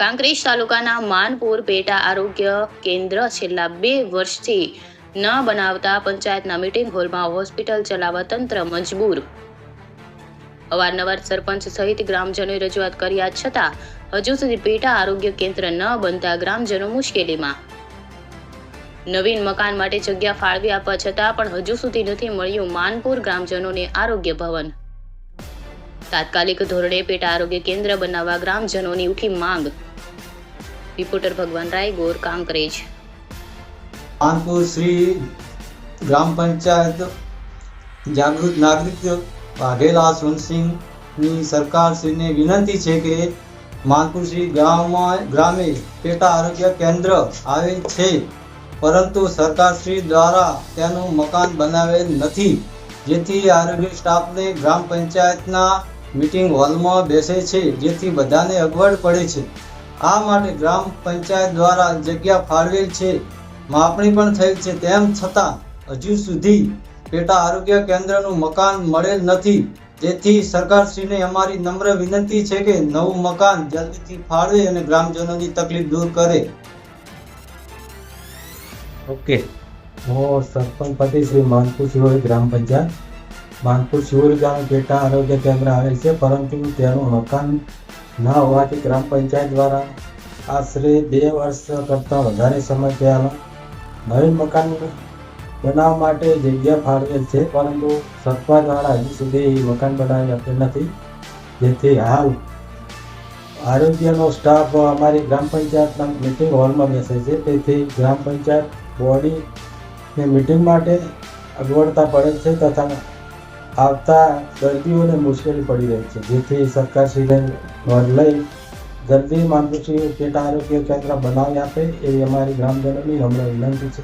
કાંકરેજ તાલુકાના માનપુર પેટા આરોગ્ય કેન્દ્ર છેલ્લા 2 વર્ષથી ન બનાવતા પંચાયતના મીટિંગ હોલમાં હોસ્પિટલ ચલાવવા તંત્ર મજબૂર. અવારનવાર સરપંચ સહિત ગ્રામજનોએ રજૂઆત કર્યા છતાં હજુ સુધી પેટા આરોગ્ય કેન્દ્ર ન બનતા ગ્રામજનો મુશ્કેલીમાં. નવીન મકાન માટે જગ્યા ફાળવી આપવા છતાં પણ હજુ સુધી નથી મળ્યું માનપુર ગ્રામજનોને આરોગ્ય ભવન. તાત્કાલિક ધોરણે પેટા આરોગ્ય કેન્દ્ર બનાવવા ગ્રામજનોની ઉઠી માંગ. રિપોર્ટર ભગવાન રાયગોર, કાંકરેજ. માનપુર શ્રી ગ્રામ પંચાયત જાગૃત નાગરિક વાઘેલા સોનસિંહની સરકારશ્રીને વિનંતી છે કે માનપુર શ્રી ગ્રામે પેટા આરોગ્ય કેન્દ્ર આવેલ છે, પરંતુ સરકારશ્રી દ્વારા તેનું મકાન બનાવેલ નથી, જેથી આરોગ્ય સ્ટાફને ગ્રામ પંચાયતના મીટિંગ હોલમાં બેસે છે, જેથી બધાને અગવડ પડે છે. આ માટે ગ્રામ પંચાયત દ્વારા જગ્યા ફાળવેલ છે, માપણી પણ થઈ છે, તેમ છતાં હજુ સુધી પેટા આરોગ્ય કેન્દ્રનું મકાન મળેલ નથી, જેથી સરકારશ્રીને અમારી નમ્ર વિનંતી છે કે નવું મકાન જલ્દીથી ફાળવે અને ગ્રામજનોની તકલીફ દૂર કરે. ઓકે, હું સરપંચ પતિ શ્રી માનપુર શિહોરી ગ્રામ પંચાયત. માનપુર શિહોરી ગામે પેટા આરોગ્ય કેન્દ્ર આવેલ છે, પરંતુ તેનું મકાન ન હોવાથી ગ્રામ પંચાયત દ્વારા આશરે 2 વર્ષ કરતાં વધારે સમય પહેલાં નવીન મકાન બનાવવા માટે જગ્યા ફાળવેલ છે, પરંતુ સરકાર દ્વારા હજુ સુધી મકાન બનાવી આપેલ નથી, જેથી હાલ આરોગ્યનો સ્ટાફ અમારી ગ્રામ પંચાયતના મિટિંગ હોલમાં બેસે છે, તેથી ગ્રામ પંચાયત બોડીને મિટિંગ માટે અગવડતા પડે છે તથા આવતા દર્દીઓને મુશ્કેલી પડી રહી છે, જેથી સરકારશ્રીને નોંધ લઈ જલ્દી માનપુર પેટા આરોગ્ય કેન્દ્ર બનાવી આપે એવી અમારી ગ્રામજનોની નમ્ર વિનંતી છે.